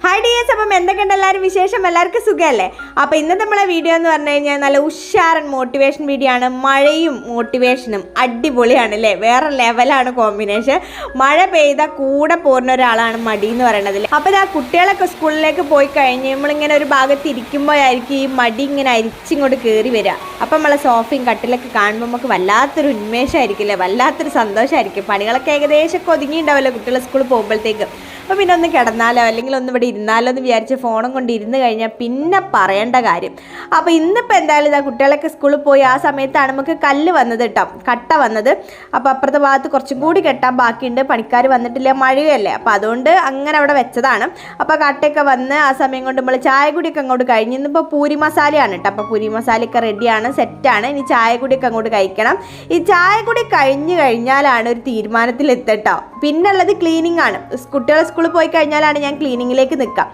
Hi dears, അപ്പം എന്തൊക്കെയുണ്ട് എല്ലാവരും വിശേഷം? എല്ലാവർക്കും സുഖമല്ലേ? അപ്പോൾ ഇന്നത്തെ നമ്മളെ വീഡിയോ എന്ന് പറഞ്ഞു കഴിഞ്ഞാൽ നല്ല ഉഷാറൻ മോട്ടിവേഷൻ വീഡിയോ ആണ്. മഴയും മോട്ടിവേഷനും അടിപൊളിയാണ് അല്ലേ? വേറെ ലെവലാണ് കോമ്പിനേഷൻ. മഴ പെയ്ത കൂടെ പോരുന്ന ഒരാളാണ് മടി എന്ന് പറയുന്നത്. അപ്പോൾ ആ കുട്ടികളൊക്കെ സ്കൂളിലേക്ക് പോയി കഴിഞ്ഞ് നമ്മളിങ്ങനെ ഒരു ഭാഗത്ത് ഇരിക്കുമ്പോഴായിരിക്കും ഈ മടി ഇങ്ങനെ അരിച്ചിങ്ങോട്ട് കയറി വരിക. അപ്പം നമ്മളെ സോഫയും കട്ടിലൊക്കെ കാണുമ്പോൾ നമുക്ക് വല്ലാത്തൊരു ഉന്മേഷമായിരിക്കില്ലേ, വല്ലാത്തൊരു സന്തോഷമായിരിക്കും. പണികളൊക്കെ ഏകദേശം ഒതുങ്ങിയിട്ടുണ്ടാവല്ലോ കുട്ടികൾ സ്കൂളിൽ പോകുമ്പോഴത്തേക്ക്. അപ്പോൾ പിന്നെ ഒന്ന് കിടന്നാലോ അല്ലെങ്കിൽ ഒന്ന് ഇവിടെ ഇരുന്നാലോ എന്ന് വിചാരിച്ച് ഫോണും കൊണ്ട് ഇരുന്ന് കഴിഞ്ഞാൽ പിന്നെ പറയേണ്ട കാര്യം. അപ്പോൾ ഇന്നിപ്പോൾ എന്തായാലും ഇതാ കുട്ടികളൊക്കെ സ്കൂളിൽ പോയി ആ സമയത്താണ് നമുക്ക് കല്ല് വന്നത് കേട്ടോ, കട്ട വന്നത്. അപ്പോൾ അപ്പുറത്തെ ഭാഗത്ത് കുറച്ചും കൂടി കെട്ടാൻ ബാക്കിയുണ്ട്, പണിക്കാർ വന്നിട്ടില്ല, മഴയല്ലേ. അപ്പോൾ അതുകൊണ്ട് അങ്ങനെ അവിടെ വെച്ചതാണ്. അപ്പോൾ കട്ടയൊക്കെ വന്ന് ആ സമയം കൊണ്ട് നമ്മൾ ചായ കുടിയൊക്കെ അങ്ങോട്ട് കഴിഞ്ഞ് ഇന്നിപ്പോൾ പൂരി മസാലയാണ് കേട്ടോ. അപ്പോൾ പൂരി മസാലയൊക്കെ റെഡിയാണ്, സെറ്റാണ്. ഇനി ചായ കുടിയൊക്കെ അങ്ങോട്ട് കഴിക്കണം. ഈ ചായ കുടി കഴിഞ്ഞ് കഴിഞ്ഞാലാണ് ഒരു തീരുമാനത്തിലെത്തട്ടോ. പിന്നുള്ളത് ക്ലീനിങ് ആണ്. കുട്ടികൾ സ്കൂളിൽ പോയി കഴിഞ്ഞാലാണ് ഞാൻ ക്ലീനിങ്ങിലേക്ക് നിൽക്കാം.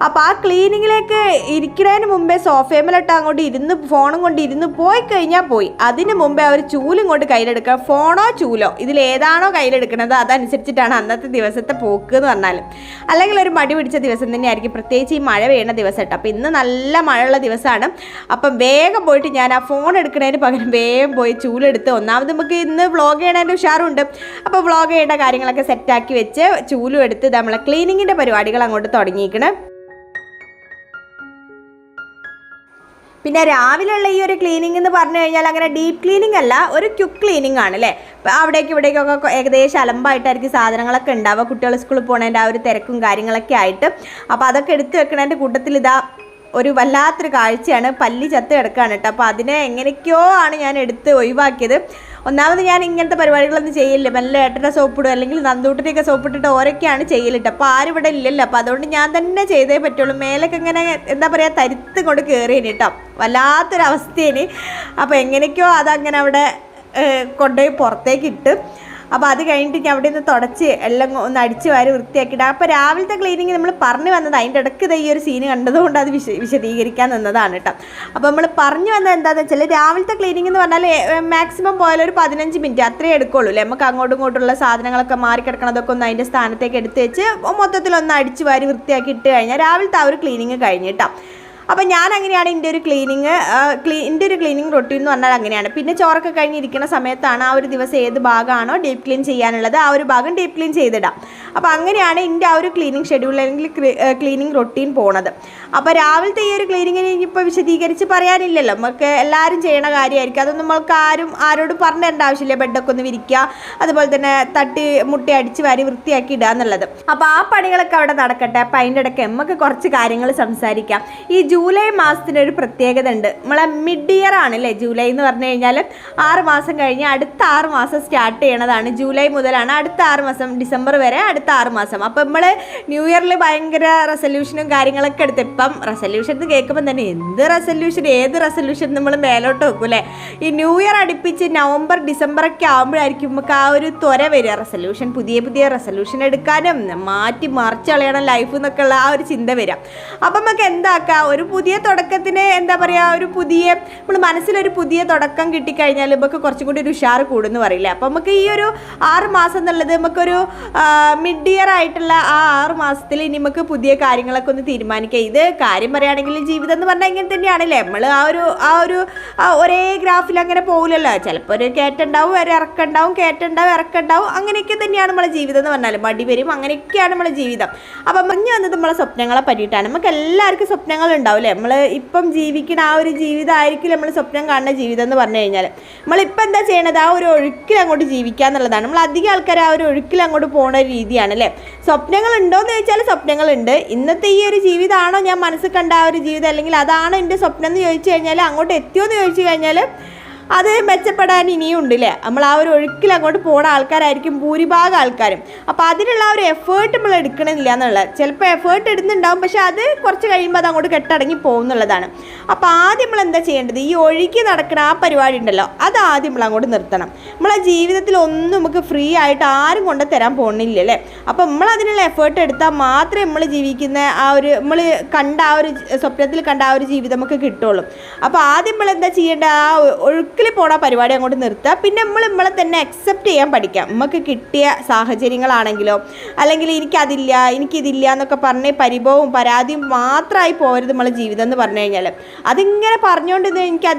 അപ്പോൾ ആ ക്ലീനിങ്ങിലേക്ക് ഇരിക്കുന്നതിന് മുമ്പേ സോഫേമിലിട്ട് അങ്ങോട്ട് ഇരുന്ന് ഫോണും കൊണ്ട് ഇരുന്ന് പോയി കഴിഞ്ഞാൽ പോയി. അതിന് മുമ്പേ അവർ ചൂലും കൊണ്ട് കയ്യിലെടുക്കുക. ഫോണോ ചൂലോ ഇതിലേതാണോ കയ്യിലെടുക്കുന്നത് അതനുസരിച്ചിട്ടാണ് അന്നത്തെ ദിവസത്തെ പോക്ക് എന്ന് പറഞ്ഞാൽ. അല്ലെങ്കിൽ ഒരു മടി പിടിച്ച ദിവസം തന്നെയായിരിക്കും, പ്രത്യേകിച്ച് ഈ മഴ പെയ്യുന്ന ദിവസം കേട്ടോ. അപ്പോൾ ഇന്ന് നല്ല മഴയുള്ള ദിവസമാണ്. അപ്പം വേഗം പോയിട്ട് ഞാൻ ആ ഫോൺ എടുക്കുന്നതിന് പകരം വേഗം പോയി ചൂലെടുത്ത്, ഒന്നാമത് നമുക്ക് ഇന്ന് വ്ളോഗ് ചെയ്യണതിൻ്റെ ഉഷാറുണ്ട്. അപ്പോൾ വ്ളോഗ് ചെയ്യേണ്ട കാര്യങ്ങളൊക്കെ സെറ്റാക്കി വെച്ച് ചൂലും എടുത്ത് നമ്മളെ ക്ലീനിങ്ങിൻ്റെ പരിപാടികൾ അങ്ങോട്ട് തുടങ്ങിയിരിക്കണം. പിന്നെ രാവിലെയുള്ള ഈ ഒരു ക്ലീനിങ് എന്ന് പറഞ്ഞു കഴിഞ്ഞാൽ അങ്ങനെ ഡീപ്പ് ക്ലീനിങ് അല്ല, ഒരു ക്വിക്ക് ക്ലീനിങ് ആണ് അല്ലേ. അവിടേക്ക് ഇവിടേക്കൊക്കെ ഏകദേശം അലമ്പായിട്ടായിരിക്കും സാധനങ്ങളൊക്കെ ഉണ്ടാവുക, കുട്ടികൾ സ്കൂളിൽ പോകുന്നതിൻ്റെ ആ ഒരു തിരക്കും കാര്യങ്ങളൊക്കെ ആയിട്ട്. അപ്പോൾ അതൊക്കെ എടുത്ത് വെക്കണതിൻ്റെ കൂട്ടത്തിൽ ഇതാ ഒരു വല്ലാത്തൊരു കാഴ്ചയാണ്, പല്ലി ചത്ത് കിടക്കുകയാണ് കേട്ടോ. അപ്പോൾ അതിനെ എങ്ങനെയൊക്കെയോ ആണ് ഞാൻ എടുത്ത് ഒഴിവാക്കിയത്. ഒന്നാമത് ഞാൻ ഇങ്ങനത്തെ പരിപാടികളൊന്നും ചെയ്യില്ല, നല്ല ഏട്ടൻ്റെ സോപ്പിടും അല്ലെങ്കിൽ നന്ദൂട്ടിൻ്റെയൊക്കെ സോപ്പിട്ടിട്ട് ഓരോക്കെയാണ് ചെയ്യലിട്ട്. അപ്പോൾ ആരും ഇവിടെ ഇല്ലല്ലോ. അപ്പോൾ അതുകൊണ്ട് ഞാൻ തന്നെ ചെയ്തേ പറ്റുള്ളൂ. മേലൊക്കെ ഇങ്ങനെ എന്താ പറയുക തരുത്ത് കൊണ്ട് കയറിയേന് കേട്ടോ, വല്ലാത്തൊരവസ്ഥയേന്. അപ്പോൾ എങ്ങനെയൊക്കെയോ അതങ്ങനെ അവിടെ കൊണ്ടുപോയി പുറത്തേക്ക് ഇട്ട്. അപ്പോൾ അത് കഴിഞ്ഞിട്ട് ഞാൻ അവിടെ നിന്ന് തുടച്ച് എല്ലാം ഒന്ന് അടിച്ച് വാരി വൃത്തിയാക്കിയിട്ട്. അപ്പോൾ രാവിലത്തെ ക്ലീനിങ് നമ്മൾ പറഞ്ഞു വന്നത് അതിൻ്റെ ഇടയ്ക്ക് ഈ ഒരു സീന് കണ്ടതുകൊണ്ട് അത് വിശദീകരിക്കാൻ നിന്നതാണ് കേട്ടോ. അപ്പോൾ നമ്മൾ പറഞ്ഞു വന്നത് എന്താണെന്ന് വെച്ചാൽ രാവിലത്തെ ക്ലീനിങ് എന്ന് പറഞ്ഞാൽ മാക്സിമം പോയാലും ഒരു 15 മിനിറ്റ് അത്രയേ എടുക്കുള്ളൂ അല്ലേ. നമുക്ക് അങ്ങോട്ടും ഇങ്ങോട്ടുള്ള സാധനങ്ങളൊക്കെ മാറിക്കിടക്കണതൊക്കെ ഒന്ന് അതിൻ്റെ സ്ഥാനത്തേക്ക് എടുത്ത് വെച്ച് മൊത്തത്തിലൊന്ന് അടിച്ച് വാരി വൃത്തിയാക്കി ഇട്ട് കഴിഞ്ഞാൽ രാവിലത്തെ ആ ഒരു ക്ലീനിങ് കഴിഞ്ഞ് കേട്ടോ. അപ്പോൾ ഞാൻ അങ്ങനെയാണ് എൻ്റെ ഒരു ക്ലീനിങ് റൊട്ടീൻ എന്ന് പറഞ്ഞാൽ അങ്ങനെയാണ്. പിന്നെ ചോറൊക്കെ കഴിഞ്ഞിരിക്കുന്ന സമയത്താണ് ആ ഒരു ദിവസം ഏത് ഭാഗമാണോ ഡീപ്പ് ക്ലീൻ ചെയ്യാനുള്ളത് ആ ഒരു ഭാഗം ഡീപ്പ് ക്ലീൻ ചെയ്തിടാം. അപ്പോൾ അങ്ങനെയാണ് എൻ്റെ ആ ഒരു ക്ലീനിങ് ഷെഡ്യൂൾ അല്ലെങ്കിൽ ക്ലീനിങ് റൊട്ടീൻ പോണത്. അപ്പോൾ രാവിലത്തെ ഈ ഒരു ക്ലീനിങ്ങിന് ഇനിയിപ്പോൾ വിശദീകരിച്ച് പറയാനില്ലല്ലോ, നമുക്ക് എല്ലാവരും ചെയ്യണ കാര്യമായിരിക്കും. അതൊന്നും നമ്മൾക്ക് ആരോടും പറഞ്ഞു തരേണ്ട ആവശ്യമില്ല. ബെഡൊക്കെ ഒന്ന് വിരിക്കുക, അതുപോലെ തന്നെ തട്ടി മുട്ടി അടിച്ച് വാരി വൃത്തിയാക്കി ഇടുക എന്നുള്ളത്. അപ്പോൾ ആ പണികളൊക്കെ അവിടെ നടക്കട്ടെ. അപ്പോൾ അതിൻ്റെ ഇടയ്ക്ക് നമുക്ക് കുറച്ച് കാര്യങ്ങൾ സംസാരിക്കാം. ഈ ജൂലൈ മാസത്തിൻ്റെ ഒരു പ്രത്യേകത ഉണ്ട്. നമ്മളെ മിഡ് ഇയർ ആണല്ലേ ജൂലൈ എന്ന് പറഞ്ഞു കഴിഞ്ഞാൽ. 6 മാസം കഴിഞ്ഞ് അടുത്ത 6 മാസം സ്റ്റാർട്ട് ചെയ്യണതാണ്. ജൂലൈ മുതലാണ് അടുത്ത 6 മാസം, ഡിസംബർ വരെ അടുത്ത 6 മാസം. അപ്പോൾ നമ്മൾ ന്യൂ ഇയറിൽ ഭയങ്കര റെസൊല്യൂഷനും കാര്യങ്ങളൊക്കെ എടുത്ത്, ഇപ്പം റെസൊല്യൂഷൻ എന്ന് കേൾക്കുമ്പോൾ തന്നെ എന്ത് റെസൊല്യൂഷൻ, ഏത് റെസൊല്യൂഷൻ നമ്മൾ മേലോട്ട് വെക്കും അല്ലേ. ഈ ന്യൂ ഇയർ അടുപ്പിച്ച് നവംബർ ഡിസംബറൊക്കെ ആകുമ്പോഴായിരിക്കും നമുക്ക് ആ ഒരു ത്വര വരിക. റെസൊല്യൂഷൻ, പുതിയ റെസൊല്യൂഷൻ എടുക്കാനും മാറ്റി മറിച്ച് കളയണം ലൈഫ് എന്നൊക്കെ ഉള്ള ആ ഒരു ചിന്ത വരാം. അപ്പം നമുക്ക് എന്താക്കാം, ഒരു പുതിയ തുടക്കത്തിന് എന്താ പറയുക, നമ്മൾ മനസ്സിലൊരു പുതിയ തുടക്കം കിട്ടിക്കഴിഞ്ഞാൽ നമുക്ക് കുറച്ചും കൂടി ഒരു ഉഷാർ കൂടുമെന്ന് പറയില്ലേ. അപ്പോൾ നമുക്ക് ഈ ഒരു 6 മാസം എന്നുള്ളത് നമുക്കൊരു മിഡ് ഇയർ ആയിട്ടുള്ള ആ 6 മാസത്തിൽ ഇനി നമുക്ക് പുതിയ കാര്യങ്ങളൊക്കെ ഒന്ന് തീരുമാനിക്കാം. ഇത് കാര്യം പറയുകയാണെങ്കിൽ ജീവിതം എന്ന് പറഞ്ഞാൽ ഇങ്ങനെ തന്നെയാണല്ലേ. നമ്മൾ ആ ഒരു ഒരേ ഗ്രാഫിൽ അങ്ങനെ പോകില്ലല്ലോ. ചിലപ്പോൾ ഒരു കയറ്റുണ്ടാവും, ഒരു ഇറക്കുണ്ടാവും, കയറ്റുണ്ടാവും, ഇറക്കുണ്ടാവും, അങ്ങനെയൊക്കെ തന്നെയാണ് നമ്മളെ ജീവിതം എന്ന് പറഞ്ഞാൽ. മടി വരും, അങ്ങനെയൊക്കെയാണ് നമ്മളെ ജീവിതം. അപ്പം പറഞ്ഞു വന്നത് നമ്മളെ സ്വപ്നങ്ങളെ പറ്റിയിട്ടാണ്. നമുക്ക് എല്ലാവർക്കും സ്വപ്നങ്ങൾ ഉണ്ടാവും അല്ലേ. നമ്മൾ ഇപ്പം ജീവിക്കുന്ന ആ ഒരു ജീവിതമായിരിക്കും നമ്മൾ സ്വപ്നം കാണുന്ന ജീവിതം എന്ന് പറഞ്ഞു കഴിഞ്ഞാൽ. നമ്മളിപ്പോൾ എന്താ ചെയ്യണത്, ആ ഒരു ഒഴുക്കിൽ അങ്ങോട്ട് ജീവിക്കുക എന്നുള്ളതാണ്. നമ്മൾ അധികം ആൾക്കാർ ആ ഒരു ഒഴുക്കിൽ അങ്ങോട്ട് പോകുന്ന രീതിയാണ് അല്ലേ. സ്വപ്നങ്ങൾ ഉണ്ടോയെന്ന് ചോദിച്ചാൽ സ്വപ്നങ്ങളുണ്ട്. ഇന്നത്തെ ഈ ഒരു ജീവിതമാണോ ഞാൻ മനസ്സിൽ കണ്ട ആ ഒരു ജീവിതം, അല്ലെങ്കിൽ അതാണോ എൻ്റെ സ്വപ്നം എന്ന് ചോദിച്ചു കഴിഞ്ഞാൽ, അങ്ങോട്ട് എത്തിയോ എന്ന് ചോദിച്ചു കഴിഞ്ഞാൽ അത് മെച്ചപ്പെടാൻ ഇനിയും ഉണ്ടല്ലേ. നമ്മൾ ആ ഒരു ഒഴുക്കിൽ അങ്ങോട്ട് പോകുന്ന ആൾക്കാരായിരിക്കും ഭൂരിഭാഗം ആൾക്കാരും. അപ്പോൾ അതിനുള്ള ആ ഒരു എഫേർട്ട് നമ്മൾ എടുക്കണില്ല എന്നുള്ളത്. ചിലപ്പോൾ എഫേർട്ട് ഇടുന്നുണ്ടാവും, പക്ഷേ അത് കുറച്ച് കഴിയുമ്പോൾ അത് അങ്ങോട്ട് കെട്ടടങ്ങി പോകുന്നുള്ളതാണ്. അപ്പോൾ ആദ്യം നമ്മൾ എന്താ ചെയ്യേണ്ടത്, ഈ ഒഴുക്കി നടക്കുന്ന ആ പരിപാടി ഉണ്ടല്ലോ, അത് ആദ്യം നമ്മൾ അങ്ങോട്ട് നിർത്തണം. നമ്മളെ ജീവിതത്തിൽ ഒന്നും നമുക്ക് ഫ്രീ ആയിട്ട് ആരും കൊണ്ട് തരാൻ പോകുന്നില്ല അല്ലേ. അപ്പോൾ നമ്മൾ അതിനുള്ള എഫേർട്ട് എടുത്താൽ മാത്രമേ നമ്മൾ ജീവിക്കുന്ന ആ ഒരു നമ്മൾ കണ്ട ആ ഒരു സ്വപ്നത്തിൽ കണ്ട ആ ഒരു ജീവിതം നമുക്ക് കിട്ടുള്ളൂ. അപ്പോൾ ആദ്യം നമ്മൾ എന്താ ചെയ്യേണ്ടത്, ആ ഒഴുക്ക് റിസ്കിൽ പോണ പരിപാടി അങ്ങോട്ട് നിർത്തുക. പിന്നെ നമ്മളെ തന്നെ അക്സെപ്റ്റ് ചെയ്യാൻ പഠിക്കാം. നമുക്ക് കിട്ടിയ സാഹചര്യങ്ങളാണെങ്കിലോ അല്ലെങ്കിൽ എനിക്കിതില്ല എന്നൊക്കെ പറഞ്ഞ് പരിഭവവും പരാതിയും മാത്രമായി പോകരുത് നമ്മളെ ജീവിതം എന്ന് പറഞ്ഞു കഴിഞ്ഞാൽ. അതിങ്ങനെ പറഞ്ഞുകൊണ്ടിരുന്ന്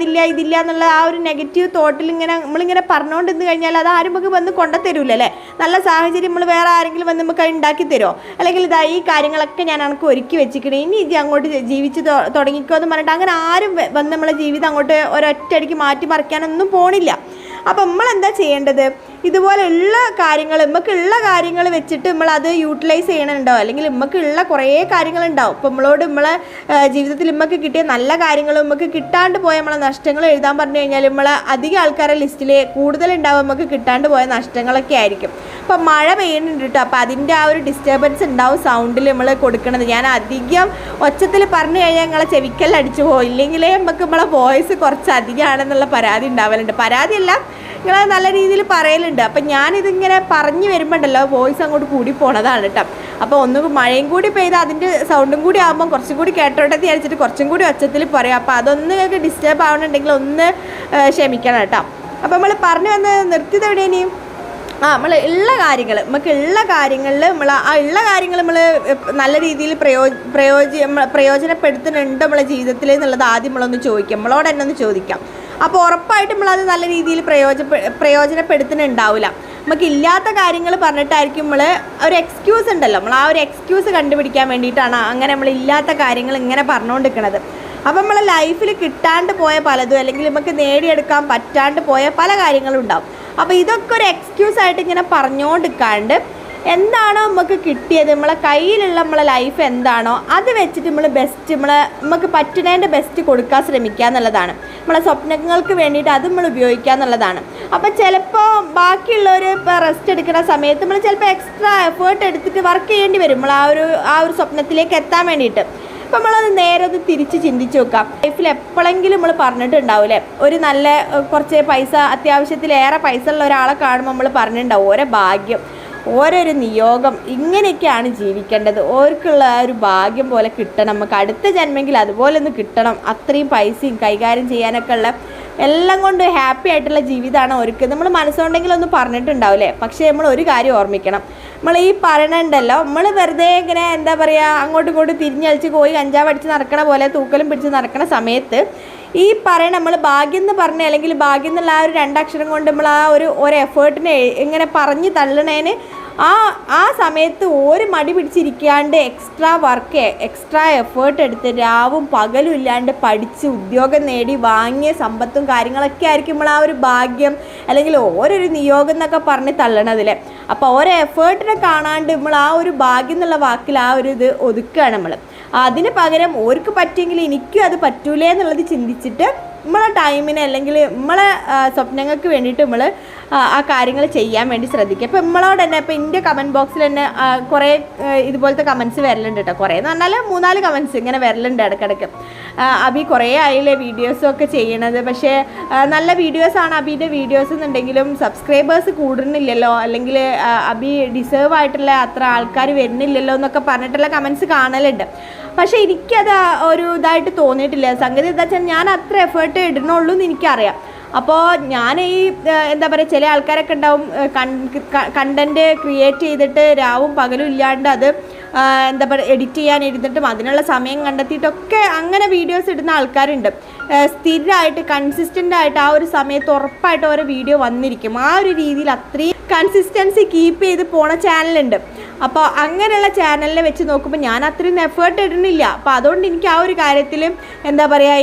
ഇതില്ല എന്നുള്ള ആ ഒരു നെഗറ്റീവ് തോട്ടിൽ നമ്മളിങ്ങനെ പറഞ്ഞുകൊണ്ടിരുന്ന് കഴിഞ്ഞാൽ അത് ആരും നമുക്ക് വന്ന് കൊണ്ടുതരൂല അല്ലേ. നല്ല സാഹചര്യം നമ്മൾ വേറെ ആരെങ്കിലും വന്ന് നമുക്ക് ഉണ്ടാക്കി തരുമോ, അല്ലെങ്കിൽ ഈ കാര്യങ്ങളൊക്കെ ഞാൻ എനിക്ക് ഒരുക്കി വെച്ചിക്കണേ, ഇനി ഇത് അങ്ങോട്ട് ജീവിച്ച് തുടങ്ങിക്കോ എന്ന് പറഞ്ഞിട്ട് അങ്ങനെ ആരും വന്ന് നമ്മളെ ജീവിതം അങ്ങോട്ട് ഒരൊറ്റയടിക്ക് മാറ്റിമറിക്കാനൊന്നും പോണില്ല. അപ്പം നമ്മളെന്താ ചെയ്യേണ്ടത്, ഇതുപോലെയുള്ള കാര്യങ്ങൾ നമുക്കുള്ള കാര്യങ്ങൾ വെച്ചിട്ട് നമ്മളത് യൂട്ടിലൈസ് ചെയ്യണുണ്ടോ, അല്ലെങ്കിൽ നമുക്കുള്ള കുറേ കാര്യങ്ങളുണ്ടാവും. ഇപ്പം നമ്മളെ ജീവിതത്തിൽ നമുക്ക് കിട്ടിയ നല്ല കാര്യങ്ങളും നമുക്ക് കിട്ടാണ്ട് പോയ നമ്മളെ നഷ്ടങ്ങൾ എഴുതാൻ പറഞ്ഞു കഴിഞ്ഞാൽ നമ്മളെ അധികം ആൾക്കാരുടെ ലിസ്റ്റിൽ കൂടുതലുണ്ടാവും നമുക്ക് കിട്ടാണ്ട് പോയ നഷ്ടങ്ങളൊക്കെ ആയിരിക്കും. അപ്പം മഴ പെയ്യുന്നുണ്ട് കേട്ടോ, അപ്പോൾ അതിൻ്റെ ആ ഒരു ഡിസ്റ്റർബൻസ് ഉണ്ടാവും സൗണ്ടിൽ നമ്മൾ കൊടുക്കണത്. ഞാൻ അധികം ഒച്ചത്തിൽ പറഞ്ഞു കഴിഞ്ഞാൽ നിങ്ങളെ ചെവിക്കൽ അടിച്ചു പോകും, ഇല്ലെങ്കിലേ നമുക്ക് നമ്മളെ വോയിസ് കുറച്ച് അധികമാണെന്നുള്ള പരാതി ഉണ്ടാവലുണ്ട്. പരാതിയല്ല, നിങ്ങൾ നല്ല രീതിയിൽ പറയലുണ്ട്. അപ്പം ഞാനിതിങ്ങനെ പറഞ്ഞു വരുമ്പോണ്ടല്ലോ വോയിസ് അങ്ങോട്ട് കൂടി പോണതാണ് കേട്ടോ. അപ്പോൾ മഴയും കൂടി പെയ്ത് അതിൻ്റെ സൗണ്ടും കൂടി ആകുമ്പോൾ കുറച്ചും കൂടി കേട്ടോട്ടെ വിചാരിച്ചിട്ട് കുറച്ചും കൂടി ഒച്ചത്തിൽ പറയാം. അപ്പോൾ അതൊന്ന് ഡിസ്റ്റർബ് ആവണമെന്നുണ്ടെങ്കിൽ ഒന്ന് ക്ഷമിക്കണം കേട്ടോ. അപ്പോൾ നമ്മൾ പറഞ്ഞു വന്ന് നിർത്തിയത് എവിടെയും നമ്മൾ ഉള്ള കാര്യങ്ങളിൽ നമ്മൾ നല്ല രീതിയിൽ പ്രയോജനപ്പെടുത്തുന്നുണ്ട് നമ്മളെ ജീവിതത്തിൽ എന്നുള്ളത് ആദ്യം നമ്മളൊന്ന് ചോദിക്കാം, നമ്മളോട് തന്നെ ഒന്ന് ചോദിക്കാം. അപ്പോൾ ഉറപ്പായിട്ടും നമ്മളത് നല്ല രീതിയിൽ പ്രയോജനപ്പെടുത്തുന്നുണ്ടാവില്ല. നമുക്ക് ഇല്ലാത്ത കാര്യങ്ങൾ പറഞ്ഞിട്ടായിരിക്കും നമ്മൾ ഒരു എക്സ്ക്യൂസ് ഉണ്ടല്ലോ, നമ്മൾ ആ ഒരു എക്സ്ക്യൂസ് കണ്ടുപിടിക്കാൻ വേണ്ടിയിട്ടാണ് അങ്ങനെ നമ്മൾ ഇല്ലാത്ത കാര്യങ്ങൾ ഇങ്ങനെ പറഞ്ഞുകൊണ്ടിരിക്കുന്നത്. അപ്പം നമ്മളെ ലൈഫിൽ കിട്ടാണ്ട് പോയ പലതും അല്ലെങ്കിൽ നമുക്ക് നേടിയെടുക്കാൻ പറ്റാണ്ട് പോയ പല കാര്യങ്ങളും ഉണ്ടാവും. അപ്പോൾ ഇതൊക്കെ ഒരു എക്സ്ക്യൂസായിട്ട് ഇങ്ങനെ പറഞ്ഞുകൊണ്ടിരിക്കാണ്ട് എന്താണോ നമുക്ക് കിട്ടിയത്, നമ്മളെ കയ്യിലുള്ള നമ്മളെ ലൈഫ് എന്താണോ അത് വെച്ചിട്ട് നമുക്ക് പറ്റുന്നതിൻ്റെ ബെസ്റ്റ് കൊടുക്കാൻ ശ്രമിക്കുക എന്നുള്ളതാണ്. നമ്മളെ സ്വപ്നങ്ങൾക്ക് വേണ്ടിയിട്ട് അത് നമ്മൾ ഉപയോഗിക്കുക എന്നുള്ളതാണ്. അപ്പോൾ ചിലപ്പോൾ ബാക്കിയുള്ളവർ ഇപ്പോൾ റെസ്റ്റ് എടുക്കുന്ന സമയത്ത് നമ്മൾ ചിലപ്പോൾ എക്സ്ട്രാ എഫേർട്ട് എടുത്തിട്ട് വർക്ക് ചെയ്യേണ്ടി വരും നമ്മൾ ആ ഒരു സ്വപ്നത്തിലേക്ക് എത്താൻ വേണ്ടിയിട്ട്. അപ്പോൾ നമ്മളത് നേരെ ഒന്ന് തിരിച്ച് ചിന്തിച്ച് നോക്കാം. ലൈഫിൽ എപ്പോഴെങ്കിലും നമ്മൾ പറഞ്ഞിട്ടുണ്ടാവില്ലേ, ഒരു നല്ല കുറച്ച് പൈസ അത്യാവശ്യത്തിലേറെ പൈസ ഉള്ള ഒരാളെ കാണുമ്പോൾ നമ്മൾ പറഞ്ഞിട്ടുണ്ടാവും ഓരോ ഭാഗ്യം, ഓരോരു നിയോഗം, ഇങ്ങനെയൊക്കെയാണ് ജീവിക്കേണ്ടത്, ഓർക്കുള്ള ഒരു ഭാഗ്യം പോലെ കിട്ടണം, നമുക്ക് അടുത്ത ജന്മെങ്കിൽ അതുപോലെ ഒന്ന് കിട്ടണം, അത്രയും പൈസയും കൈകാര്യം ചെയ്യാനൊക്കെ ഉള്ള എല്ലാം കൊണ്ട് ഹാപ്പി ആയിട്ടുള്ള ജീവിതമാണ് അവർക്ക് നമ്മൾ മനസ്സുകൊണ്ടെങ്കിലും ഒന്ന് പറഞ്ഞിട്ടുണ്ടാവില്ലേ. പക്ഷേ നമ്മൾ ഒരു കാര്യം ഓർമ്മിക്കണം, നമ്മൾ ഈ പറയണുണ്ടല്ലോ, നമ്മൾ വെറുതെ ഇങ്ങനെ എന്താ പറയുക അങ്ങോട്ടും ഇങ്ങോട്ടും തിരിഞ്ഞളിച്ച് പോയി കഞ്ചാവ് അടിച്ച് നടക്കണ പോലെ തൂക്കലും പിടിച്ച് നടക്കണ സമയത്ത് ഈ പറയണ നമ്മൾ ഭാഗ്യം എന്ന് പറഞ്ഞ അല്ലെങ്കിൽ ഭാഗ്യം എന്നുള്ള ആ ഒരു രണ്ടക്ഷരം കൊണ്ട് നമ്മൾ ആ ഒരു എഫേർട്ടിനെ ഇങ്ങനെ പറഞ്ഞ് തള്ളണേന് ആ സമയത്ത് ഒരു മടി പിടിച്ചിരിക്കാണ്ട് എക്സ്ട്രാ വർക്ക് എക്സ്ട്രാ എഫേർട്ട് എടുത്ത് രാവും പകലും ഇല്ലാണ്ട് പഠിച്ച് ഉദ്യോഗം നേടി വാങ്ങിയ സമ്പത്തും കാര്യങ്ങളൊക്കെ ആയിരിക്കും നമ്മൾ ആ ഒരു ഭാഗ്യം അല്ലെങ്കിൽ ഓരോരു നിയോഗം എന്നൊക്കെ പറഞ്ഞ് തള്ളണതില്ലേ. അപ്പോൾ ഓരോ എഫേർട്ടിനെ കാണാണ്ട് നമ്മൾ ആ ഒരു ഭാഗ്യം എന്നുള്ള വാക്കിൽ ആ ഒരു ഇത് ഒതുക്കുകയാണ് നമ്മൾ. അതിന് പകരം ഓർക്ക് പറ്റിയെങ്കിൽ എനിക്കും അത് പറ്റൂലേ എന്നുള്ളത് ചിന്തിച്ചിട്ട് നമ്മളെ ടൈമിന് അല്ലെങ്കിൽ നമ്മളെ സ്വപ്നങ്ങൾക്ക് വേണ്ടിയിട്ട് നമ്മൾ ആ കാര്യങ്ങൾ ചെയ്യാൻ വേണ്ടി ശ്രദ്ധിക്കുക. ഇപ്പോൾ നമ്മളോട് തന്നെ ഇപ്പോൾ എൻ്റെ കമൻറ്റ് ബോക്സിൽ തന്നെ കുറേ ഇതുപോലത്തെ കമൻറ്റ്സ് വരലുണ്ട് കേട്ടോ. കുറേ എന്ന് പറഞ്ഞാൽ 3-4 കമൻറ്റ്സ് ഇങ്ങനെ വരലുണ്ട് ഇടയ്ക്കിടയ്ക്ക്. അബി കുറേ ആയില്ലേ വീഡിയോസൊക്കെ ചെയ്യണത്, പക്ഷേ നല്ല വീഡിയോസാണ് അബീൻ്റെ വീഡിയോസ് എന്നുണ്ടെങ്കിലും സബ്സ്ക്രൈബേഴ്സ് കൂടുന്നില്ലല്ലോ, അല്ലെങ്കിൽ അബി ഡിസേർവ് ആയിട്ടുള്ള അത്ര ആൾക്കാർ വരുന്നില്ലല്ലോ എന്നൊക്കെ പറഞ്ഞിട്ടുള്ള കമൻറ്റ്സ് കാണലുണ്ട്. പക്ഷേ എനിക്കത് ഒരു ഇതായിട്ട് തോന്നിയിട്ടില്ല. സംഗതി എന്താ വെച്ചാൽ ഞാൻ അത്ര എഫേർട്ട് ഇടണുള്ളൂ എന്ന് എനിക്കറിയാം. അപ്പോൾ ഞാൻ ഈ എന്താ പറയുക ചില ആൾക്കാരൊക്കെ ഉണ്ടാവും കണ്ടൻറ്റ് ക്രിയേറ്റ് ചെയ്തിട്ട് രാവും പകലും ഇല്ലാണ്ട് അത് എന്താ പറയുക എഡിറ്റ് ചെയ്യാൻ ഇരുന്നിട്ടും അതിനുള്ള സമയം കണ്ടെത്തിയിട്ടൊക്കെ അങ്ങനെ വീഡിയോസ് ഇടുന്ന ആൾക്കാരുണ്ട്. സ്ഥിരമായിട്ട് കൺസിസ്റ്റൻ്റ് ആയിട്ട് ആ ഒരു സമയത്ത് ഉറപ്പായിട്ട് ഓരോ വീഡിയോ വന്നിരിക്കും. ആ ഒരു രീതിയിൽ അത്രയും കൺസിസ്റ്റൻസി കീപ്പ് ചെയ്ത് പോണ ചാനലുണ്ട്. അപ്പോൾ അങ്ങനെയുള്ള ചാനലിനെ വെച്ച് നോക്കുമ്പോൾ ഞാൻ അത്രയും എഫേർട്ട് ഇടുന്നില്ല. അപ്പോൾ അതുകൊണ്ട് എനിക്ക് ആ ഒരു കാര്യത്തിൽ എന്താ പറയുക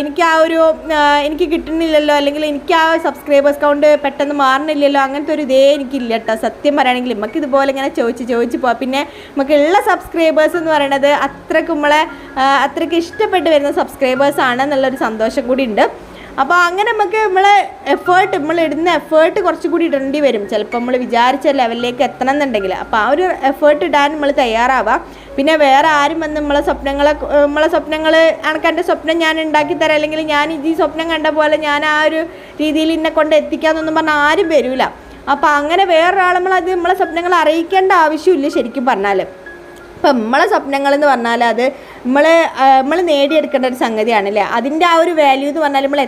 എനിക്ക് കിട്ടുന്നില്ലല്ലോ, അല്ലെങ്കിൽ എനിക്ക് ആ സബ്സ്ക്രൈബേഴ്സ് കൗണ്ട് പെട്ടെന്ന് മാറണില്ലല്ലോ, അങ്ങനത്തെ ഒരു ഇതേ എനിക്കില്ല കേട്ടോ. സത്യം പറയുകയാണെങ്കിൽ നമുക്ക് ഇതുപോലെ ഇങ്ങനെ ചോദിച്ച് പോവാം. പിന്നെ നമുക്കുള്ള സബ്സ്ക്രൈബേഴ്സ് എന്ന് പറയുന്നത് അത്രയ്ക്ക് ഇഷ്ടപ്പെട്ട് വരുന്ന സബ്സ്ക്രൈബേഴ്സാണ് എന്നുള്ളൊരു സന്തോഷം കൂടി ഉണ്ട്. അപ്പോൾ അങ്ങനെ നമുക്ക് നമ്മളിടുന്ന എഫേർട്ട് കുറച്ചുകൂടി ഇടേണ്ടി വരും ചിലപ്പോൾ നമ്മൾ വിചാരിച്ച ലെവലിലേക്ക് എത്തണം എന്നുണ്ടെങ്കിൽ. അപ്പോൾ ആ ഒരു എഫേർട്ട് ഇടാൻ നമ്മൾ തയ്യാറാവുക. പിന്നെ വേറെ ആരും വന്ന് നമ്മളെ സ്വപ്നങ്ങൾ എൻ്റെ സ്വപ്നം ഞാൻ ഉണ്ടാക്കി തരാം, അല്ലെങ്കിൽ ഞാൻ ഈ സ്വപ്നം കണ്ട പോലെ ഞാൻ ആ ഒരു രീതിയിൽ എന്നെ കൊണ്ട് എത്തിക്കാമെന്നൊന്നും പറഞ്ഞാൽ ആരും വരില്ല. അപ്പോൾ അങ്ങനെ വേറൊരാൾ നമ്മളെ സ്വപ്നങ്ങൾ അറിയിക്കേണ്ട ആവശ്യമില്ല ശരിക്കും പറഞ്ഞാൽ. ഇപ്പം നമ്മളെ സ്വപ്നങ്ങൾ എന്ന് പറഞ്ഞാൽ അത് നമ്മൾ നേടിയെടുക്കേണ്ട ഒരു സംഗതിയാണ് അല്ലേ. അതിൻ്റെ ആ ഒരു വാല്യൂ എന്ന് പറഞ്ഞാൽ നമ്മൾ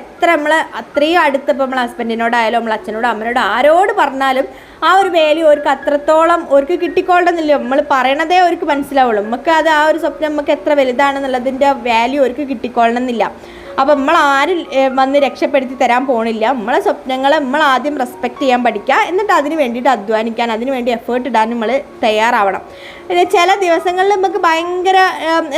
അത്രയും അടുത്തപ്പോൾ നമ്മൾ ഹസ്ബൻഡിനോടായാലും നമ്മൾ അച്ഛനോടും അമ്മനോടും ആരോട് പറഞ്ഞാലും ആ ഒരു വാല്യൂ അവർക്ക് അത്രത്തോളം അവർക്ക് കിട്ടിക്കൊള്ളുന്നില്ല. നമ്മൾ പറയണതേ അവർക്ക് മനസ്സിലാവുള്ളൂ. നമുക്ക് അത് ആ ഒരു സ്വപ്നം നമുക്ക് എത്ര വലുതാണെന്നുള്ളതിൻ്റെ വാല്യൂ അവർക്ക് കിട്ടിക്കൊള്ളണമെന്നില്ല. അപ്പോൾ നമ്മളാരും വന്ന് രക്ഷപ്പെടുത്തി തരാൻ പോണില്ല. നമ്മളെ സ്വപ്നങ്ങളെ നമ്മൾ ആദ്യം റെസ്പെക്റ്റ് ചെയ്യാൻ പഠിക്കുക. എന്നിട്ട് അതിന് വേണ്ടിയിട്ട് അധ്വാനിക്കാൻ, അതിന് വേണ്ടി എഫേർട്ട് ഇടാൻ നമ്മൾ തയ്യാറാവണം. പിന്നെ ചില ദിവസങ്ങളിൽ നമുക്ക് ഭയങ്കര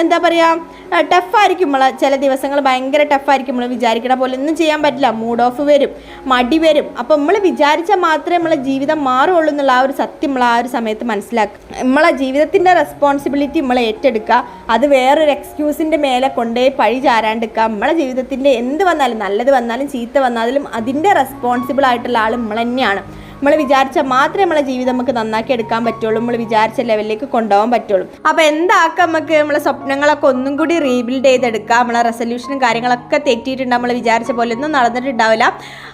എന്താ പറയുക ടഫായിരിക്കും. ചില ദിവസങ്ങൾ ഭയങ്കര ടഫായിരിക്കും. നമ്മൾ വിചാരിക്കണ പോലെ ഒന്നും ചെയ്യാൻ പറ്റില്ല. മൂഡ് ഓഫ് വരും, മടി വരും. അപ്പോൾ നമ്മൾ വിചാരിച്ചാൽ മാത്രമേ നമ്മളെ ജീവിതം മാറുള്ളൂ എന്നുള്ള ആ ഒരു സത്യം നമ്മൾ ആ ഒരു സമയത്ത് മനസ്സിലാക്കുക. നമ്മളെ ജീവിതത്തിൻ്റെ റെസ്പോൺസിബിലിറ്റി നമ്മൾ ഏറ്റെടുക്കുക. അത് വേറൊരു എക്സ്ക്യൂസിൻ്റെ മേലെ കൊണ്ടുപോയി പഴി ചാരാണ്ടിരിക്കുക. നമ്മളെ ജീവിതത്തിൻ്റെ എന്ത് വന്നാലും, നല്ലത് വന്നാലും ചീത്ത വന്നാലും അതിൻ്റെ റെസ്പോൺസിബിൾ ആയിട്ടുള്ള ആൾ നമ്മൾ തന്നെയാണ്. നമ്മൾ വിചാരിച്ചാൽ മാത്രമേ നമ്മളെ ജീവിതം നമുക്ക് നന്നാക്കി എടുക്കാൻ പറ്റുള്ളൂ. നമ്മൾ വിചാരിച്ച ലെവലിലേക്ക് കൊണ്ടുപോകാൻ പറ്റുള്ളൂ. അപ്പോൾ എന്താക്കാം, നമുക്ക് നമ്മളെ സ്വപ്നങ്ങളൊക്കെ ഒന്നും കൂടി റീബിൽഡ് ചെയ്തെടുക്കാം. നമ്മളെ റെസൊല്യൂഷനും കാര്യങ്ങളൊക്കെ തെറ്റിയിട്ടുണ്ട്. നമ്മൾ വിചാരിച്ച പോലെ ഒന്നും നടന്നിട്ടുണ്ടാവില്ല,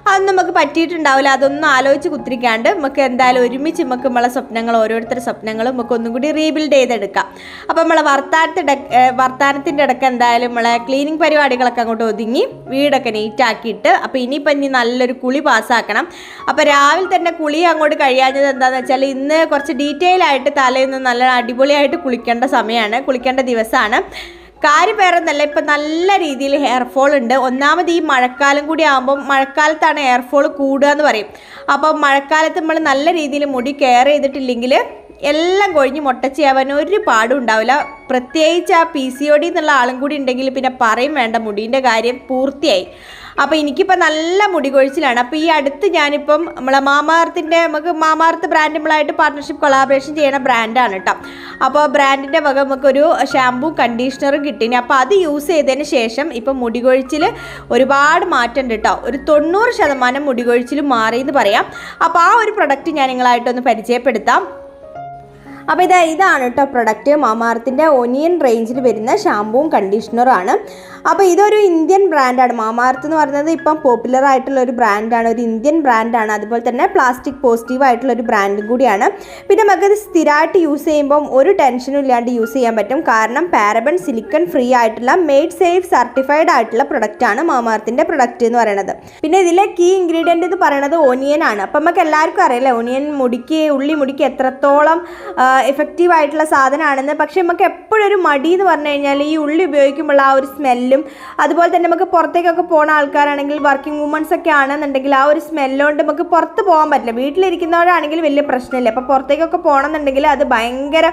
അതൊന്നും നമുക്ക് പറ്റിയിട്ടുണ്ടാവില്ല. അതൊന്നും ആലോചിച്ച് കുത്തിരിക്കാണ്ട് നമുക്ക് എന്തായാലും ഒരുമിച്ച് നമുക്ക് നമ്മളെ സ്വപ്നങ്ങൾ, ഓരോരുത്തരുടെ സ്വപ്നങ്ങളും നമുക്ക് ഒന്നും കൂടി റീബിൽഡ് ചെയ്തെടുക്കാം. അപ്പോൾ നമ്മളെ വർത്താനത്തിൻ്റെ ഇടയ്ക്ക് എന്തായാലും നമ്മളെ ക്ലീനിങ് പരിപാടികളൊക്കെ അങ്ങോട്ട് ഒതുങ്ങി വീടൊക്കെ നീറ്റാക്കിയിട്ട് അപ്പോൾ ഇനി നല്ലൊരു കുളി പാസ്സാക്കണം. അപ്പോൾ രാവിലെ തന്നെ കുളി അങ്ങോട്ട് കഴിയാഞ്ഞത് എന്താണെന്ന് വെച്ചാൽ ഇന്ന് കുറച്ച് ഡീറ്റെയിൽ ആയിട്ട് തലേന്ന് നല്ല അടിപൊളിയായിട്ട് കുളിക്കേണ്ട സമയമാണ്, കുളിക്കേണ്ട ദിവസമാണ്. കാര്യം വേറൊന്നല്ല, ഇപ്പം നല്ല രീതിയിൽ ഹെയർ ഫോൾ ഉണ്ട്. ഒന്നാമത് ഈ മഴക്കാലം കൂടി ആകുമ്പം, മഴക്കാലത്താണ് ഹെയർ ഫോൾ കൂടുക എന്ന് പറയും. അപ്പോൾ മഴക്കാലത്ത് നമ്മൾ നല്ല രീതിയിൽ മുടി കെയർ ചെയ്തിട്ടില്ലെങ്കിൽ എല്ലാം കൊഴിഞ്ഞ് മുട്ടച്ചിയാവാൻ ഒരു പാടും ഉണ്ടാവില്ല. പ്രത്യേകിച്ച് ആ PCOD എന്നുള്ള ആളും കൂടി ഉണ്ടെങ്കിൽ പിന്നെ പറയും വേണ്ട, മുടീൻ്റെ കാര്യം പൂർത്തിയായി. അപ്പോൾ എനിക്കിപ്പോൾ നല്ല മുടി കൊഴിച്ചിലാണ്. അപ്പോൾ ഈ അടുത്ത് ഞാനിപ്പം നമ്മളെ നമുക്ക് മാമാർത്ത് ബ്രാൻഡ് നമ്മളായിട്ട് പാർട്ട്ണർഷിപ്പ് കൊളാബറേഷൻ ചെയ്യുന്ന ബ്രാൻഡാണ് കേട്ടോ. അപ്പോൾ ബ്രാൻഡിൻ്റെ വക നമുക്കൊരു ഷാമ്പൂ കണ്ടീഷണറും കിട്ടീനി. അപ്പോൾ അത് യൂസ് ചെയ്തതിന് ശേഷം ഇപ്പം മുടി കൊഴിച്ചിൽ ഒരുപാട് മാറ്റമുണ്ട് കേട്ടോ. ഒരു 90% മുടി കൊഴിച്ചിൽ മാറി എന്ന് പറയാം. അപ്പോൾ ആ ഒരു പ്രൊഡക്റ്റ് ഞാൻ നിങ്ങളായിട്ടൊന്ന് പരിചയപ്പെടുത്താം. അപ്പോൾ ഇതാണ് കേട്ടോ പ്രൊഡക്റ്റ്. മാമാർത്തിൻ്റെ ഒനിയൻ റേഞ്ചിൽ വരുന്ന ഷാമ്പൂവും കണ്ടീഷണറുമാണ്. അപ്പോൾ ഇതൊരു ഇന്ത്യൻ ബ്രാൻഡാണ്. മാമാർത്ത് എന്ന് പറയുന്നത് ഇപ്പം പോപ്പുലർ ആയിട്ടുള്ള ഒരു ബ്രാൻഡാണ്, ഒരു ഇന്ത്യൻ ബ്രാൻഡാണ്. അതുപോലെ തന്നെ പ്ലാസ്റ്റിക് പോസിറ്റീവ് ആയിട്ടുള്ള ഒരു ബ്രാൻഡും കൂടിയാണ്. പിന്നെ നമുക്കത് സ്ഥിരമായിട്ട് യൂസ് ചെയ്യുമ്പം ഒരു ടെൻഷനും ഇല്ലാണ്ട് യൂസ് ചെയ്യാൻ പറ്റും. കാരണം പാരബൻ, സിലിക്കൺ ഫ്രീ ആയിട്ടുള്ള മെയ്ഡ് സേഫ് സർട്ടിഫൈഡ് ആയിട്ടുള്ള പ്രൊഡക്റ്റാണ് മാമാർത്തിൻ്റെ പ്രൊഡക്റ്റ് എന്ന് പറയുന്നത്. പിന്നെ ഇതിലെ കീ ഇൻഗ്രീഡിയൻ്റ് എന്ന് പറയുന്നത് ഒനിയൻ ആണ്. അപ്പം നമുക്ക് എല്ലാവർക്കും അറിയില്ലേ ഒനിയൻ ഉള്ളി മുടിക്ക് എത്രത്തോളം എഫക്റ്റീവ് ആയിട്ടുള്ള സാധനമാണെന്ന്. പക്ഷേ നമുക്ക് എപ്പോഴും ഒരു മടി എന്ന് പറഞ്ഞു കഴിഞ്ഞാൽ ഈ ഉള്ളി ഉപയോഗിക്കുമ്പോൾ ആ ഒരു സ്മെല്ലും, അതുപോലെ തന്നെ നമുക്ക് പുറത്തേക്കൊക്കെ പോകുന്ന ആൾക്കാരാണെങ്കിൽ, വർക്കിംഗ് വുമൻസ് ഒക്കെ ആണെന്നുണ്ടെങ്കിൽ ആ ഒരു സ്മെല്ലുകൊണ്ട് നമുക്ക് പുറത്ത് പോകാൻ പറ്റില്ല. വീട്ടിലിരിക്കുന്നവരാണെങ്കിൽ വലിയ പ്രശ്നമില്ല. അപ്പോൾ പുറത്തേക്കൊക്കെ പോകണമെന്നുണ്ടെങ്കിൽ അത് ഭയങ്കര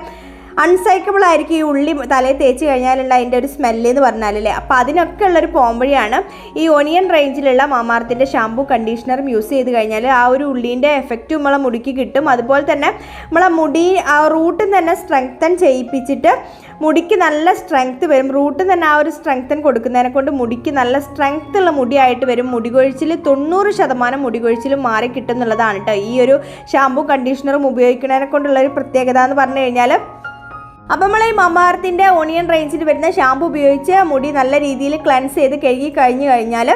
അൺസൈക്കബിൾ ആയിരിക്കും ഈ ഉള്ളി തലയിൽ തേച്ച് കഴിഞ്ഞാലുള്ള അതിൻ്റെ ഒരു സ്മെല്ല് എന്ന് പറഞ്ഞാലല്ലേ. അപ്പോൾ അതിനൊക്കെ ഉള്ളൊരു പോംവഴിയാണ് ഈ ഒനിയൻ റേഞ്ചിലുള്ള മാമാർത്തിൻ്റെ ഷാമ്പൂ കണ്ടീഷണറും യൂസ് ചെയ്ത് കഴിഞ്ഞാൽ ആ ഒരു ഉള്ളീൻ്റെ എഫക്റ്റും നമ്മളെ മുടിക്ക് കിട്ടും. അതുപോലെ തന്നെ നമ്മളെ മുടി ആ റൂട്ടിൽ തന്നെ സ്ട്രെങ്തൻ ചെയ്യിപ്പിച്ചിട്ട് മുടിക്ക് നല്ല സ്ട്രെങ്ത്ത് വരും. റൂട്ടിൽ തന്നെ ആ ഒരു സ്ട്രെങ്തൻ കൊടുക്കുന്നതിനെ കൊണ്ട് മുടിക്ക് നല്ല സ്ട്രെങ്ത്ത് ഉള്ള മുടിയായിട്ട് വരും. മുടി കൊഴിച്ചിൽ 90% മുടി കൊഴിച്ചിലും മാറി കിട്ടും എന്നുള്ളതാണ് കേട്ടോ ഈ ഒരു ഷാമ്പൂ കണ്ടീഷണറും ഉപയോഗിക്കുന്നതിനെ കൊണ്ടുള്ളൊരു പ്രത്യേകത എന്ന് പറഞ്ഞു കഴിഞ്ഞാൽ. അപ്പോൾ നമ്മൾ ഈ മാമാർത്തിൻ്റെ ഒനിയൻ റേഞ്ചിൽ വരുന്ന ഷാമ്പു ഉപയോഗിച്ച് മുടി നല്ല രീതിയിൽ ക്ലെൻസ് ചെയ്ത് കഴുകി കഴിഞ്ഞാൽ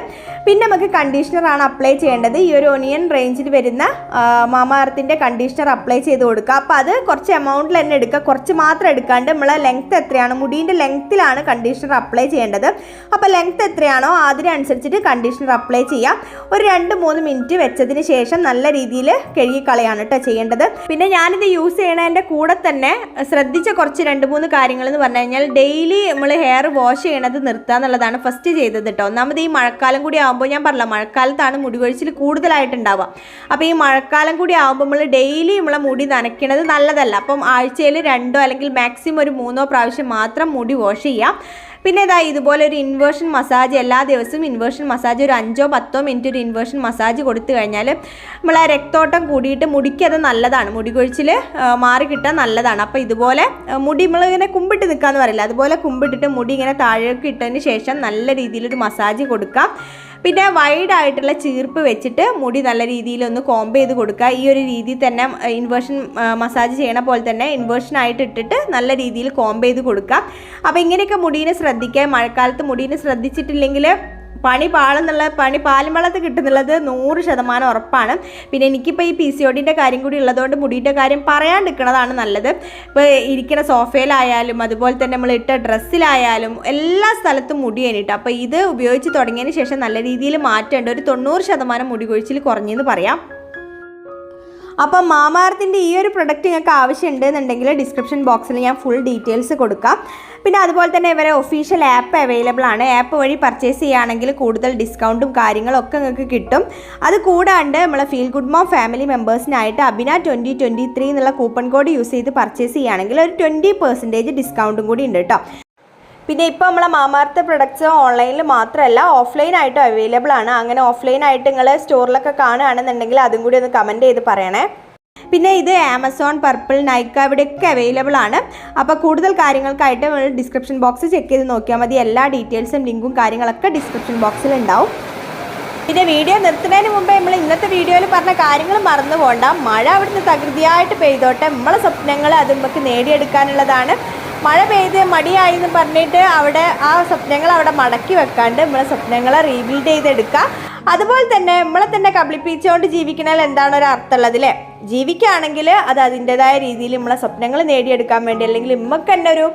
പിന്നെ നമുക്ക് കണ്ടീഷണറാണ് അപ്ലൈ ചെയ്യേണ്ടത്. ഈ ഒരു ഒനിയൻ റേഞ്ചിൽ വരുന്ന മാമാർത്തിൻ്റെ കണ്ടീഷണർ അപ്ലൈ ചെയ്ത് കൊടുക്കുക. അപ്പോൾ അത് കുറച്ച് എമൗണ്ടിൽ തന്നെ എടുക്കുക, കുറച്ച് മാത്രം എടുക്കാണ്ട് നമ്മളെ ലെങ്ത്ത് എത്രയാണ്, മുടീൻ്റെ ലെങ്ത്തിലാണ് കണ്ടീഷണർ അപ്ലൈ ചെയ്യേണ്ടത്. അപ്പോൾ ലെങ്ത്ത് എത്രയാണോ അതിനനുസരിച്ചിട്ട് കണ്ടീഷണർ അപ്ലൈ ചെയ്യാം. ഒരു 2-3 മിനിറ്റ് വെച്ചതിന് ശേഷം നല്ല രീതിയിൽ കഴുകിക്കളയാണ് കേട്ടോ ചെയ്യേണ്ടത്. പിന്നെ ഞാനിത് യൂസ് ചെയ്യണതിൻ്റെ കൂടെ തന്നെ ശ്രദ്ധിച്ച കുറച്ച് 2-3 കാര്യങ്ങൾ എന്ന് പറഞ്ഞു കഴിഞ്ഞാൽ ഡെയിലി നമ്മൾ ഹെയർ വാഷ് ചെയ്യണത് നിർത്തുക എന്നുള്ളതാണ് ഫസ്റ്റ് ചെയ്തത് കേട്ടോ. ഒന്നാമത് ഈ മഴക്കാലം കൂടി ആകുമ്പോൾ ഞാൻ പറഞ്ഞില്ല മഴക്കാലത്താണ് മുടി കൊഴിച്ചിൽ കൂടുതലായിട്ടുണ്ടാവുക. അപ്പോൾ ഈ മഴക്കാലം കൂടി ആകുമ്പോൾ നമ്മൾ ഡെയിലി നമ്മളെ മുടി നനയ്ക്കണത് നല്ലതല്ല. അപ്പം ആഴ്ചയിൽ 2 അല്ലെങ്കിൽ മാക്സിമം ഒരു 3 പ്രാവശ്യം മാത്രം മുടി വാഷ് ചെയ്യാം. പിന്നെ ഇതുപോലെ ഒരു ഇൻവേർഷൻ മസാജ് എല്ലാ ദിവസവും ഇൻവേർഷൻ മസാജ് ഒരു 5-10 മിനിറ്റ് ഒരു ഇൻവേർഷൻ മസാജ് കൊടുത്തു കഴിഞ്ഞാൽ നമ്മളെ രക്തോട്ടം കൂടിയിട്ട് മുടിക്ക് അത് നല്ലതാണ്, മുടി കൊഴിച്ചിൽ മാറി കിട്ടാൻ നല്ലതാണ്. അപ്പോൾ ഇതുപോലെ മുടി നമ്മളിങ്ങനെ കുമ്പിട്ട് നിൽക്കാമെന്ന് പറയില്ല, അതുപോലെ കുമ്പിട്ടിട്ട് മുടി ഇങ്ങനെ താഴേക്ക് ഇട്ടതിന് ശേഷം നല്ല രീതിയിലൊരു മസാജ് കൊടുക്കാം. പിന്നെ വൈഡായിട്ടുള്ള ചീർപ്പ് വെച്ചിട്ട് മുടി നല്ല രീതിയിലൊന്ന് കോംബ് ചെയ്ത് കൊടുക്കുക. ഈ ഒരു രീതിയിൽ തന്നെ ഇൻവേർഷൻ മസാജ് ചെയ്യണ പോലെ തന്നെ ഇൻവേർഷനായിട്ട് ഇട്ടിട്ട് നല്ല രീതിയിൽ കോംബ് ചെയ്ത് കൊടുക്കുക. അപ്പോൾ ഇങ്ങനെയൊക്കെ മുടീനെ ശ്രദ്ധിക്കുക. മഴക്കാലത്ത് മുടീനെ ശ്രദ്ധിച്ചിട്ടില്ലെങ്കിൽ പണി പാലും വെള്ളത്തിൽ കിട്ടുന്നുള്ളത് 100% ഉറപ്പാണ്. പിന്നെ എനിക്കിപ്പോൾ ഈ PCODൻ്റെ കാര്യം കൂടി ഉള്ളതുകൊണ്ട് മുടിയുടെ കാര്യം പറയാണ്ടിരിക്കുന്നതാണ് നല്ലത്. ഇപ്പോൾ ഇരിക്കുന്ന സോഫയിലായാലും അതുപോലെ തന്നെ നമ്മൾ ഇട്ട ഡ്രസ്സിലായാലും എല്ലാ സ്ഥലത്തും മുടി കഴിഞ്ഞിട്ട്. അപ്പോൾ ഇത് ഉപയോഗിച്ച് തുടങ്ങിയതിന് ശേഷം നല്ല രീതിയിൽ മാറ്റേണ്ട ഒരു 90% മുടി കൊഴിച്ചിൽ കുറഞ്ഞെന്ന് പറയാം. അപ്പം മാമാർത്തിൻ്റെ ഈ ഒരു പ്രൊഡക്റ്റ് നിങ്ങൾക്ക് ആവശ്യമുണ്ടെന്നുണ്ടെങ്കിൽ ഡിസ്ക്രിപ്ഷൻ ബോക്സിൽ ഞാൻ ഫുൾ ഡീറ്റെയിൽസ് കൊടുക്കാം. പിന്നെ അതുപോലെ തന്നെ ഇവരെ ഒഫീഷ്യൽ ആപ്പ് അവൈലബിൾ ആണ്. ആപ്പ് വഴി പർച്ചേസ് ചെയ്യുകയാണെങ്കിൽ കൂടുതൽ ഡിസ്കൗണ്ടും കാര്യങ്ങളും ഒക്കെ നിങ്ങൾക്ക് കിട്ടും. അത് കൂടാണ്ട് നമ്മളെ ഫീൽ ഗുഡ് മോം ഫാമിലി മെമ്പേഴ്സിനായിട്ട് അബിന 2023 എന്നുള്ള കൂപ്പൺ കോഡ് യൂസ് ചെയ്ത് പർച്ചേസ് ചെയ്യുകയാണെങ്കിൽ ഒരു 20% ഡിസ്കൗണ്ടും കൂടി ഉണ്ട് കേട്ടോ. പിന്നെ ഇപ്പോൾ നമ്മളെ മാമാർത്ത് പ്രൊഡക്ട്സ് ഓൺലൈനിൽ മാത്രമല്ല ഓഫ്ലൈനായിട്ടും അവൈലബിൾ ആണ്. അങ്ങനെ ഓഫ്ലൈനായിട്ട് നിങ്ങൾ സ്റ്റോറിലൊക്കെ കാണുകയാണെന്നുണ്ടെങ്കിൽ അതും കൂടി ഒന്ന് കമൻറ്റ് ചെയ്ത് പറയണേ. പിന്നെ ഇത് ആമസോൺ, പർപ്പിൾ, നൈക്ക ഇവിടെയൊക്കെ അവൈലബിൾ ആണ്. അപ്പോൾ കൂടുതൽ കാര്യങ്ങൾക്കായിട്ട് നമ്മൾ ഡിസ്ക്രിപ്ഷൻ ബോക്സ് ചെക്ക് ചെയ്ത് നോക്കിയാൽ മതി. എല്ലാ ഡീറ്റെയിൽസും ലിങ്കും കാര്യങ്ങളൊക്കെ ഡിസ്ക്രിപ്ഷൻ ബോക്സിൽ ഉണ്ടാവും. പിന്നെ വീഡിയോ നിർത്തുന്നതിന് മുമ്പേ നമ്മൾ ഇന്നത്തെ വീഡിയോയിൽ പറഞ്ഞ കാര്യങ്ങൾ മറന്നു പോകണ്ട. മഴ അവിടുന്ന് തകൃതിയായിട്ട് പെയ്തോട്ടെ. നമ്മളെ സ്വപ്നങ്ങൾ അത് നമുക്ക് നേടിയെടുക്കാനുള്ളതാണ്. മഴ പെയ്ത് മടിയായി എന്ന് പറഞ്ഞിട്ട് അവിടെ ആ സ്വപ്നങ്ങൾ അവിടെ മടക്കി വെക്കാണ്ട് നമ്മളെ സ്വപ്നങ്ങളെ റീബിൽഡ് ചെയ്തെടുക്കുക. അതുപോലെ തന്നെ നമ്മളെ തന്നെ കബളിപ്പിച്ചുകൊണ്ട് ജീവിക്കണതിൽ എന്താണ് ഒരു അർത്ഥമുള്ളത് അല്ലേ? ജീവിക്കുകയാണെങ്കിൽ അത് അതിൻ്റെതായ രീതിയിൽ നമ്മളെ സ്വപ്നങ്ങൾ നേടിയെടുക്കാൻ വേണ്ടി അല്ലെങ്കിൽ നമുക്ക് തന്നെ ഒരു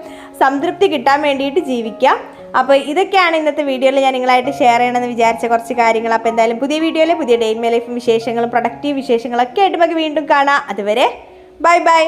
സംതൃപ്തി കിട്ടാൻ വേണ്ടിയിട്ട് ജീവിക്കാം. അപ്പോൾ ഇതൊക്കെയാണ് ഇന്നത്തെ വീഡിയോയിൽ ഞാൻ നിങ്ങളായിട്ട് ഷെയർ ചെയ്യണമെന്ന് വിചാരിച്ച കുറച്ച് കാര്യങ്ങൾ. അപ്പോൾ എന്തായാലും പുതിയ വീഡിയോയിൽ പുതിയ ഡേ ഇൻ മൈ ലൈഫ് വിശേഷങ്ങളും പ്രൊഡക്റ്റീവ് വിശേഷങ്ങളൊക്കെ ആയിട്ട് നമുക്ക് വീണ്ടും കാണാം. അതുവരെ ബൈ ബൈ.